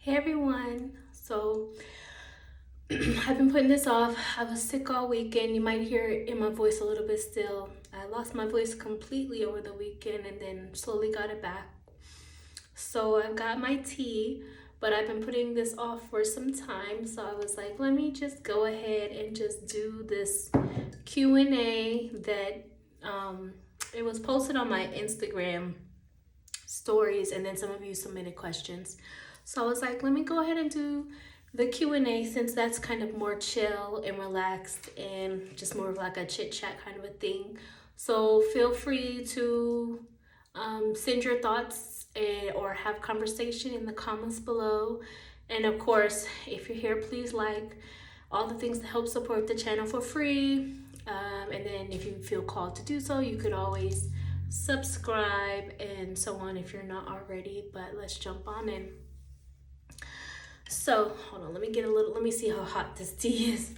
Hey everyone. I've been putting this off. I was sick all weekend. You might hear it in my voice a little bit still. I lost my voice completely over the weekend and then slowly got it back. So I've got my tea, but I've been putting this off for some time. So I was like, let me just go ahead and just do this Q&A that it was posted on my Instagram stories, and then some of you submitted questions. So I was like, let me go ahead and do the Q&A, since that's kind of more chill and relaxed and just more of like a chit chat kind of a thing. So feel free to send your thoughts or have conversation in the comments below. And of course, if you're here, please like all the things that help support the channel for free. And then if you feel called to do so, you could always subscribe and so on if you're not already. But let's jump on in. So hold on, let me see how hot this tea is.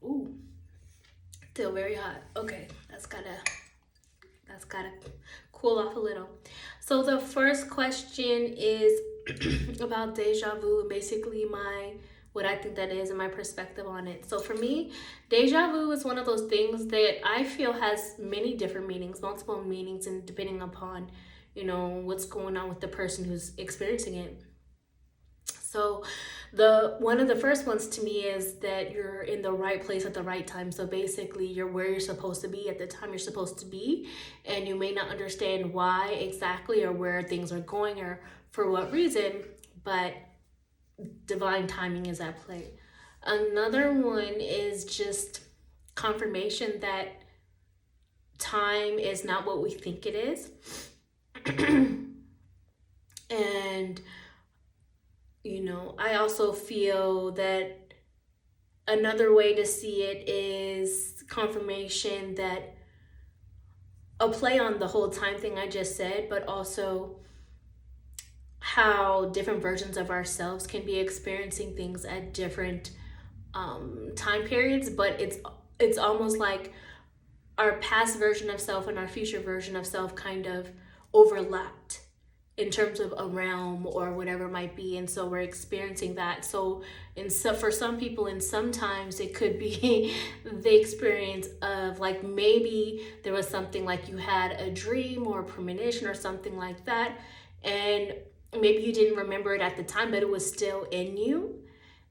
Ooh, still very hot. Okay, that's gotta cool off a little. So the first question is about deja vu, and basically what I think that is and my perspective on it. So for me, deja vu is one of those things that I feel has many different meanings, multiple meanings, and depending upon, what's going on with the person who's experiencing it. So the one of the first ones to me is that you're in the right place at the right time. So basically you're where you're supposed to be at the time you're supposed to be, and you may not understand why exactly or where things are going or for what reason, but divine timing is at play. Another one is just confirmation that time is not what we think it is. And I also feel that another way to see it is confirmation that a play on the whole time thing I just said, but also how different versions of ourselves can be experiencing things at different time periods, but it's almost like our past version of self and our future version of self kind of overlapped in terms of a realm or whatever it might be, and so we're experiencing that. For some people, and sometimes it could be the experience of like maybe there was something like you had a dream or a premonition or something like that, and maybe you didn't remember it at the time, but it was still in you,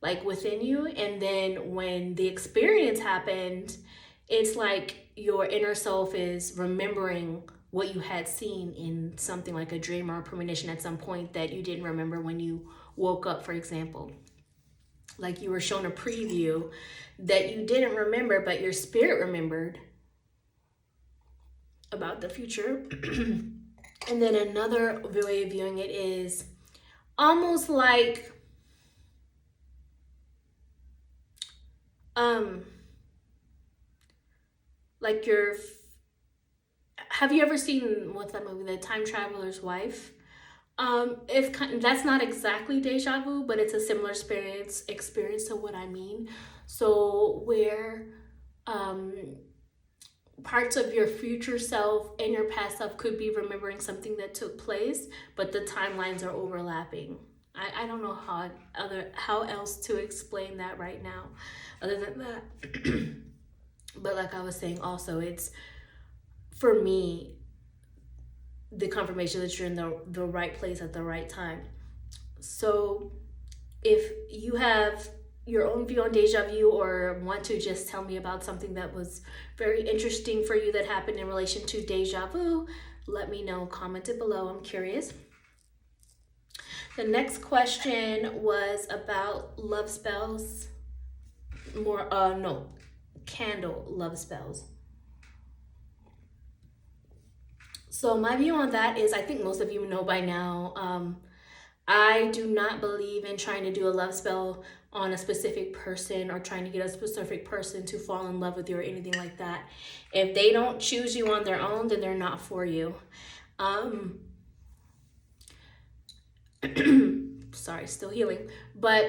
like within you, and then when the experience happened, it's like your inner self is remembering what you had seen in something like a dream or a premonition at some point that you didn't remember when you woke up, for example. Like you were shown a preview that you didn't remember, but your spirit remembered about the future. And then another way of viewing it is almost like your have you ever seen, what's that movie, The Time Traveler's Wife? If that's not exactly deja vu, but it's a similar experience to what I mean. So where parts of your future self and your past self could be remembering something that took place, but the timelines are overlapping. I don't know how else to explain that right now, other than that. But like I was saying, also it's, for me, the confirmation that you're in the right place at the right time. So if you have your own view on deja vu or want to just tell me about something that was very interesting for you that happened in relation to deja vu, let me know. Comment it below. I'm curious. The next question was about love spells. Candle love spells. So my view on that is, I think most of you know by now, I do not believe in trying to do a love spell on a specific person or trying to get a specific person to fall in love with you or anything like that. If they don't choose you on their own, then they're not for you. Sorry, still healing. But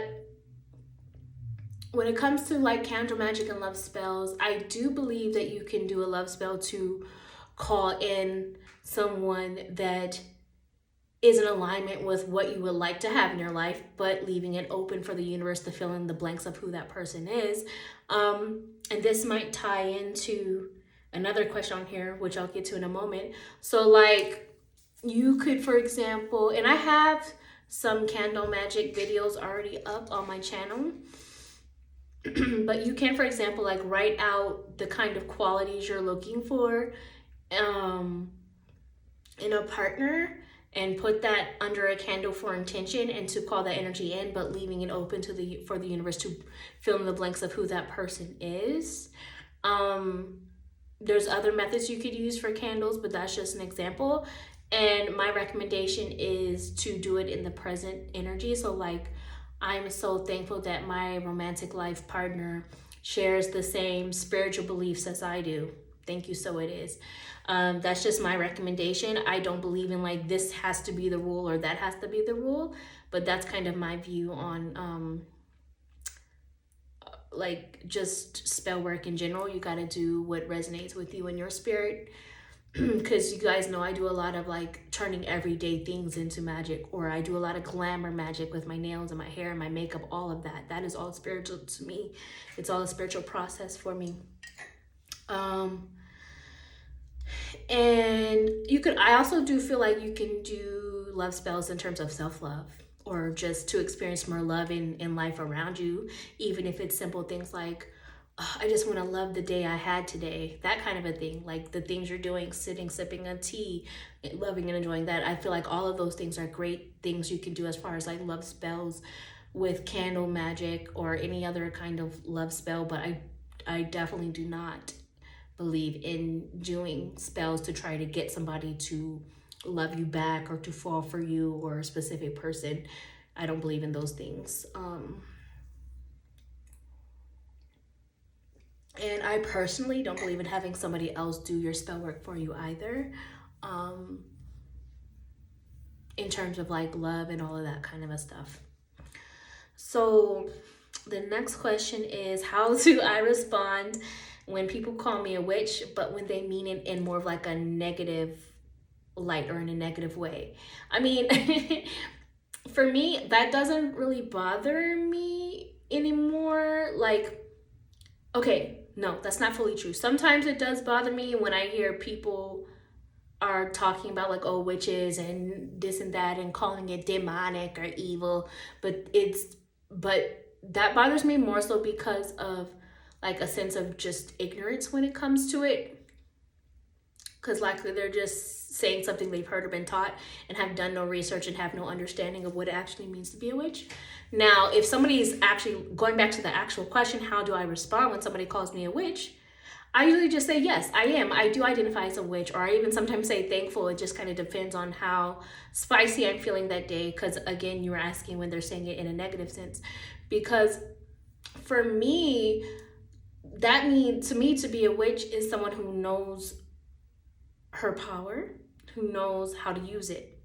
when it comes to like candle magic and love spells, I do believe that you can do a love spell to call in someone that is in alignment with what you would like to have in your life, but leaving it open for the universe to fill in the blanks of who that person is. And this might tie into another question on here, which I'll get to in a moment. So like you could, for example, and I have some candle magic videos already up on my channel, but you can, for example, like write out the kind of qualities you're looking for in a partner, and put that under a candle for intention, and to call that energy in, but leaving it open to for the universe to fill in the blanks of who that person is. There's other methods you could use for candles, but that's just an example. And my recommendation is to do it in the present energy. So like, I'm so thankful that my romantic life partner shares the same spiritual beliefs as I do. Thank you, so it is. That's just my recommendation. I don't believe in like this has to be the rule or that has to be the rule, but that's kind of my view on like just spell work in general. You got to do what resonates with you and your spirit, because you guys know I do a lot of like turning everyday things into magic, or I do a lot of glamour magic with my nails and my hair and my makeup, all of that. That is all spiritual to me. It's all a spiritual process for me. And I also do feel like you can do love spells in terms of self-love, or just to experience more love in life around you, even if it's simple things like, oh, I just want to love the day I had today, that kind of a thing. Like the things you're doing, sitting, sipping a tea, loving and enjoying that. I feel like all of those things are great things you can do as far as like love spells with candle magic or any other kind of love spell. But I definitely do not believe in doing spells to try to get somebody to love you back or to fall for you or a specific person. I don't believe in those things. And I personally don't believe in having somebody else do your spell work for you either. In terms of like love and all of that kind of a stuff. So the next question is, how do I respond when people call me a witch, but when they mean it in more of like a negative light or in a negative way? I mean, for me, that doesn't really bother me anymore. Like, okay, no, that's not fully true. Sometimes it does bother me when I hear people are talking about like, oh, witches and this and that and calling it demonic or evil, but that bothers me more so because of like a sense of just ignorance when it comes to it. Because like they're just saying something they've heard or been taught and have done no research and have no understanding of what it actually means to be a witch. Now, if somebody's actually going back to the actual question, how do I respond when somebody calls me a witch? I usually just say, yes, I am. I do identify as a witch, or I even sometimes say thankful. It just kind of depends on how spicy I'm feeling that day. Because again, you were asking when they're saying it in a negative sense. Because for me, that means, to me, to be a witch is someone who knows her power, who knows how to use it.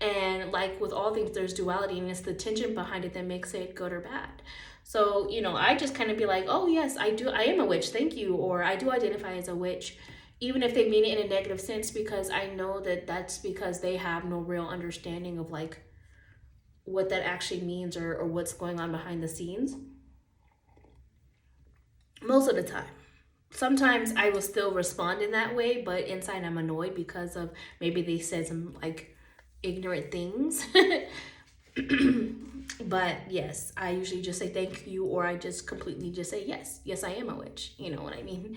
And like with all things, there's duality, and it's the tension behind it that makes it good or bad. So, I just kind of be like, oh yes, I am a witch, thank you. Or I do identify as a witch, even if they mean it in a negative sense, because I know that that's because they have no real understanding of like what that actually means or what's going on behind the scenes. Most of the time. Sometimes I will still respond in that way, but inside I'm annoyed because of maybe they said some like ignorant things. But yes, I usually just say thank you, or I just completely just say yes, I am a witch. You know what I mean?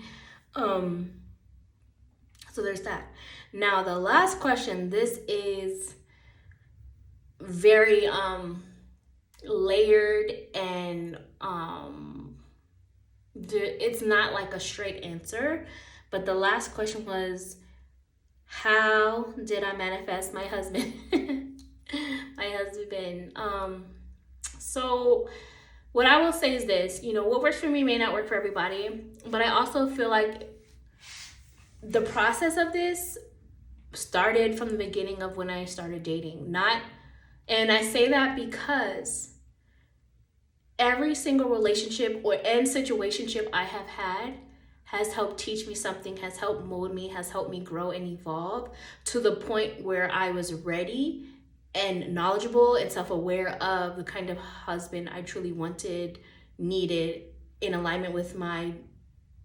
So there's that. Now the last question, this is very layered, and it's not like a straight answer, but the last question was, how did I manifest my husband? My husband. So what I will say is this, what works for me may not work for everybody, but I also feel like the process of this started from the beginning of when I started dating. And I say that because every single relationship and situationship I have had has helped teach me something, has helped mold me, has helped me grow and evolve to the point where I was ready and knowledgeable and self-aware of the kind of husband I truly wanted, needed, in alignment with my,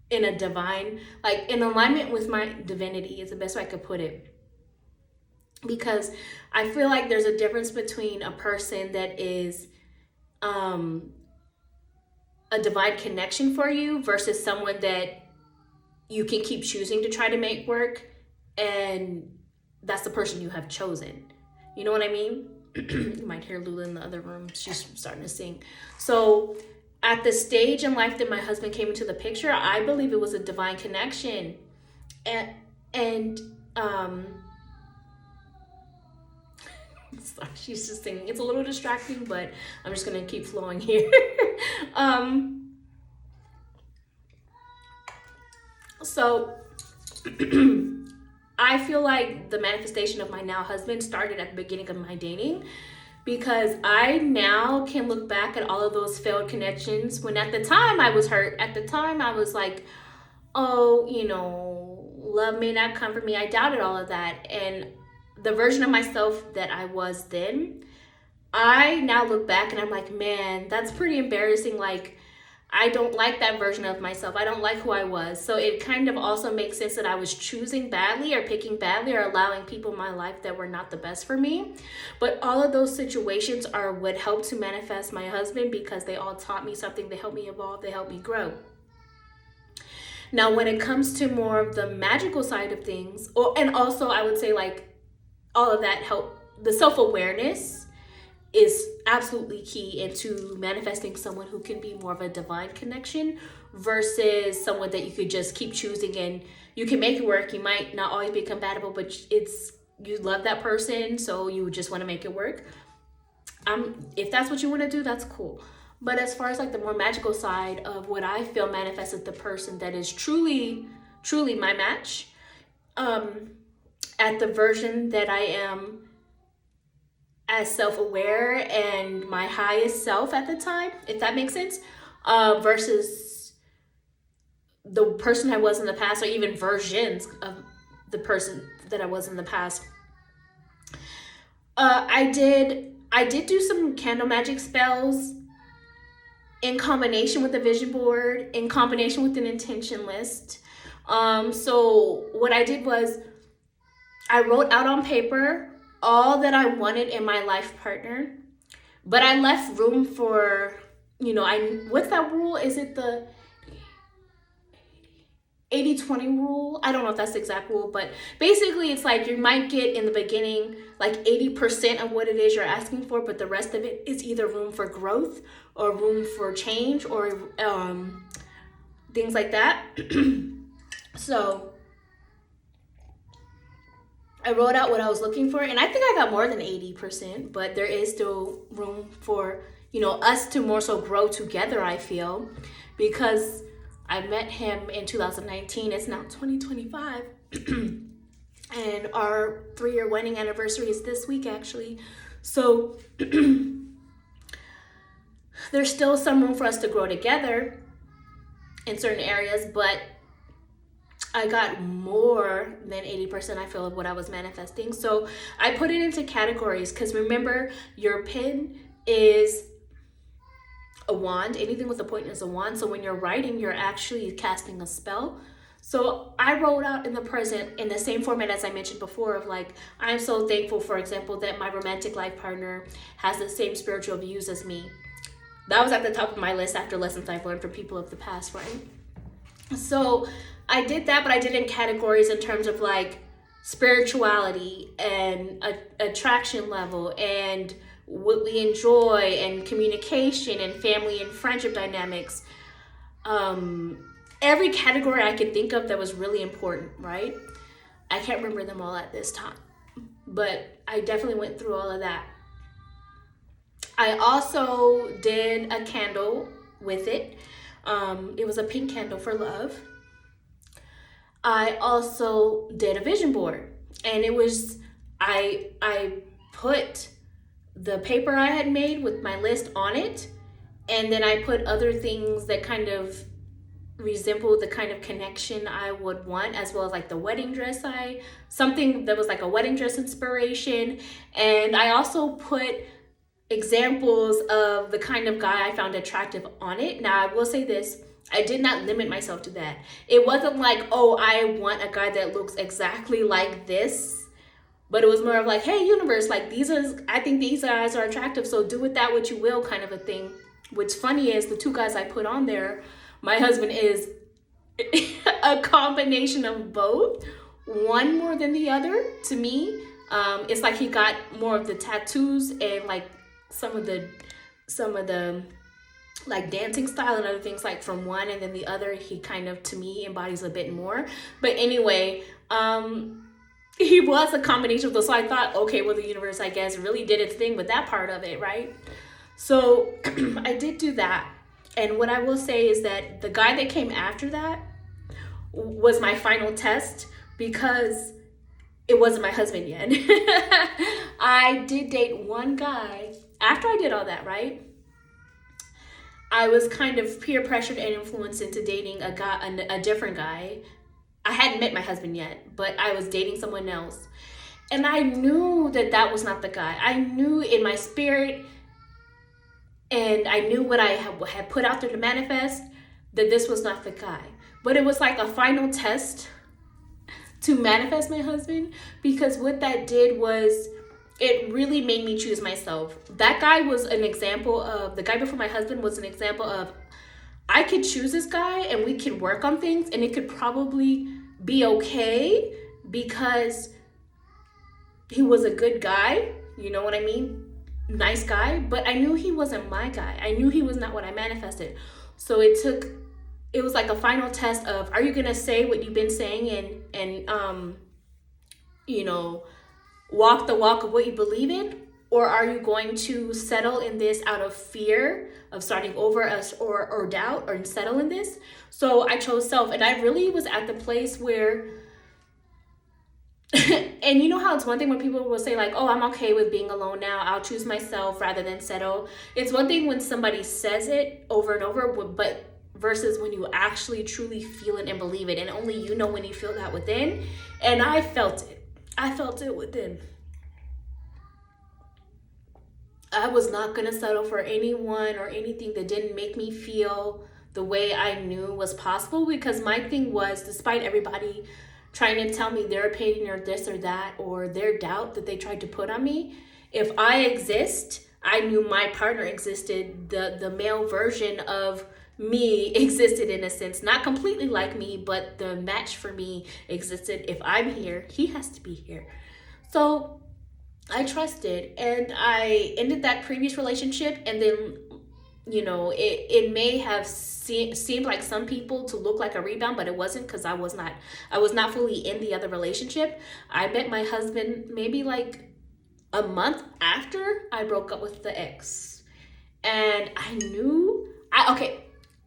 in a divine, like in alignment with my divinity is the best way I could put it. Because I feel like there's a difference between a person that is a divine connection for you versus someone that you can keep choosing to try to make work, and that's the person you have chosen. You know what I mean? You might hear Lula in the other room. She's starting to sing. So at the stage in life that my husband came into the picture, I believe it was a divine connection. And sorry, she's just singing. It's a little distracting, but I'm just gonna keep flowing here. So I feel like the manifestation of my now husband started at the beginning of my dating, because I now can look back at all of those failed connections when at the time I was hurt. At the time I was like, oh, you know, love may not come for me. I doubted all of that. And the version of myself that I was then, I now look back and I'm like, man, that's pretty embarrassing. Like, I don't like that version of myself. I don't like who I was. So it kind of also makes sense that I was choosing badly or picking badly or allowing people in my life that were not the best for me. But all of those situations are what helped to manifest my husband, because they all taught me something. They helped me evolve. They helped me grow. Now, when it comes to more of the magical side of things, and also I would say like all of that help, the self-awareness is absolutely key into manifesting someone who can be more of a divine connection versus someone that you could just keep choosing and you can make it work. You might not always be compatible, but you love that person, so you just want to make it work. If that's what you want to do, that's cool. But as far as like the more magical side of what I feel manifests as the person that is truly, truly my match, at the version that I am as self-aware and my highest self at the time, if that makes sense, versus the person I was in the past, or even versions of the person that I was in the past. I did do some candle magic spells in combination with the vision board, in combination with an intention list. So what I did was I wrote out on paper all that I wanted in my life partner, but I left room for, what's that rule? Is it the 80-20 rule? I don't know if that's the exact rule, but basically it's like you might get in the beginning like 80% of what it is you're asking for, but the rest of it is either room for growth or room for change or things like that. So I wrote out what I was looking for, and I think I got more than 80%, but there is still room for, us to more so grow together, I feel, because I met him in 2019. It's now 2025, and our 3-year wedding anniversary is this week, actually. So there's still some room for us to grow together in certain areas, but I got more than 80%, I feel, of what I was manifesting. So I put it into categories, because remember, your pen is a wand. Anything with a point is a wand. So when you're writing, you're actually casting a spell. So I wrote out in the present in the same format as I mentioned before of like, I'm so thankful, for example, that my romantic life partner has the same spiritual views as me. That was at the top of my list after lessons I've learned from people of the past, right? So I did that, but I did in categories in terms of like spirituality and attraction level and what we enjoy and communication and family and friendship dynamics. Every category I could think of that was really important, right? I can't remember them all at this time, but I definitely went through all of that. I also did a candle with it. It was a pink candle for love. I also did a vision board, and it was, I put the paper I had made with my list on it, and then I put other things that kind of resembled the kind of connection I would want, as well as like the wedding dress, something that was like a wedding dress inspiration. And I also put examples of the kind of guy I found attractive on it. Now, I will say this, I did not limit myself to that. It wasn't like, oh, I want a guy that looks exactly like this, but it was more of like, hey, universe, like I think these guys are attractive, so do with that what you will, kind of a thing. What's funny is the two guys I put on there, my husband is a combination of both, one more than the other to me. It's like he got more of the tattoos and like some of the like dancing style and other things like from one, and then the other he kind of to me embodies a bit more. But anyway, he was a combination of those. So I thought, okay, well, the universe, I guess, really did its thing with that part of it, right? So I did do that. And what I will say is that the guy that came after that was my final test, because it wasn't my husband yet. I did date one guy after I did all that, right? I was kind of peer pressured and influenced into dating a different guy. I hadn't met my husband yet, but I was dating someone else. And I knew that was not the guy. I knew in my spirit, and I knew what I had put out there to manifest, that this was not the guy. But it was like a final test to manifest my husband, because what that did was it really made me choose myself. That guy was an example of, the guy before my husband was an example of, I could choose this guy and we could work on things and it could probably be okay because he was a good guy. You know what I mean? Nice guy. But I knew he wasn't my guy. I knew he was not what I manifested. So it was like a final test of, are you going to say what you've been saying and walk the walk of what you believe in? Or are you going to settle in this out of fear of starting over us or doubt, or settle in this? So I chose self, and I really was at the place where, and you know how it's one thing when people will say like, oh, I'm okay with being alone now, I'll choose myself rather than settle. It's one thing when somebody says it over and over, but versus when you actually truly feel it and believe it, and only you know when you feel that within. And I felt it within. I was not going to settle for anyone or anything that didn't make me feel the way I knew was possible, because my thing was, despite everybody trying to tell me their opinion or this or that, or their doubt that they tried to put on me, if I exist, I knew my partner existed, the male version of me existed in a sense, not completely like me, but the match for me existed. If I'm here, he has to be here. So I trusted, and I ended that previous relationship. And then, it may have seemed like some people to look like a rebound, but it wasn't, because I was not fully in the other relationship. I met my husband maybe like a month after I broke up with the ex, and I knew,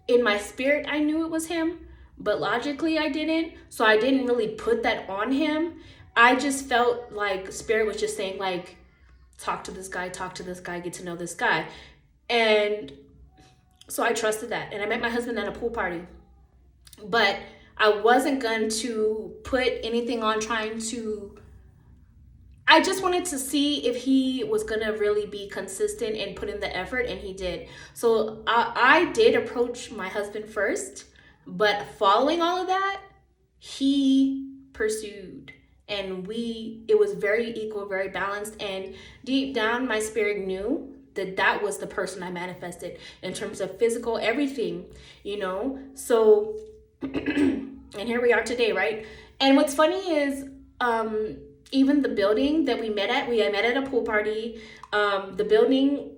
in my spirit I knew it was him, but logically I didn't. So I didn't really put that on him. I just felt like spirit was just saying like, talk to this guy, get to know this guy. And so I trusted that. And I met my husband at a pool party. But I wasn't going to put anything on I just wanted to see if he was going to really be consistent and put in the effort, and he did. So I did approach my husband first, but following all of that, he pursued. And it was very equal, very balanced. And deep down, my spirit knew that was the person I manifested in terms of physical, everything, So, and here we are today, right? And what's funny is, even the building that we met at a pool party. The building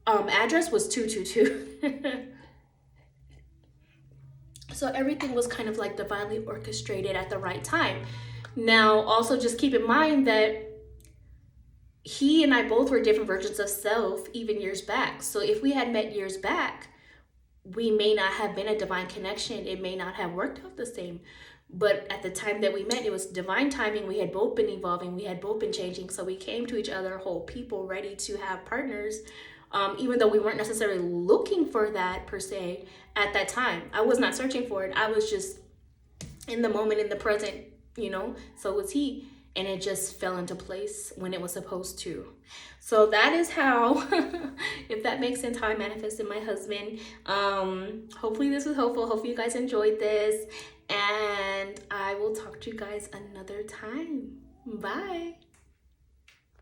address was 222. So everything was kind of like divinely orchestrated at the right time. Now, also just keep in mind that he and I both were different versions of self even years back. So if we had met years back, we may not have been a divine connection. It may not have worked out the same. But at the time that we met, it was divine timing. We had both been evolving. We had both been changing. So we came to each other whole people, ready to have partners even though we weren't necessarily looking for that per se at that time. I was not searching for it. I was just in the moment, in the present, you know, so was he. And it just fell into place when it was supposed to. So that is how, if that makes sense, how I manifested my husband. Hopefully this was helpful. Hopefully you guys enjoyed this. And I will talk to you guys another time. Bye.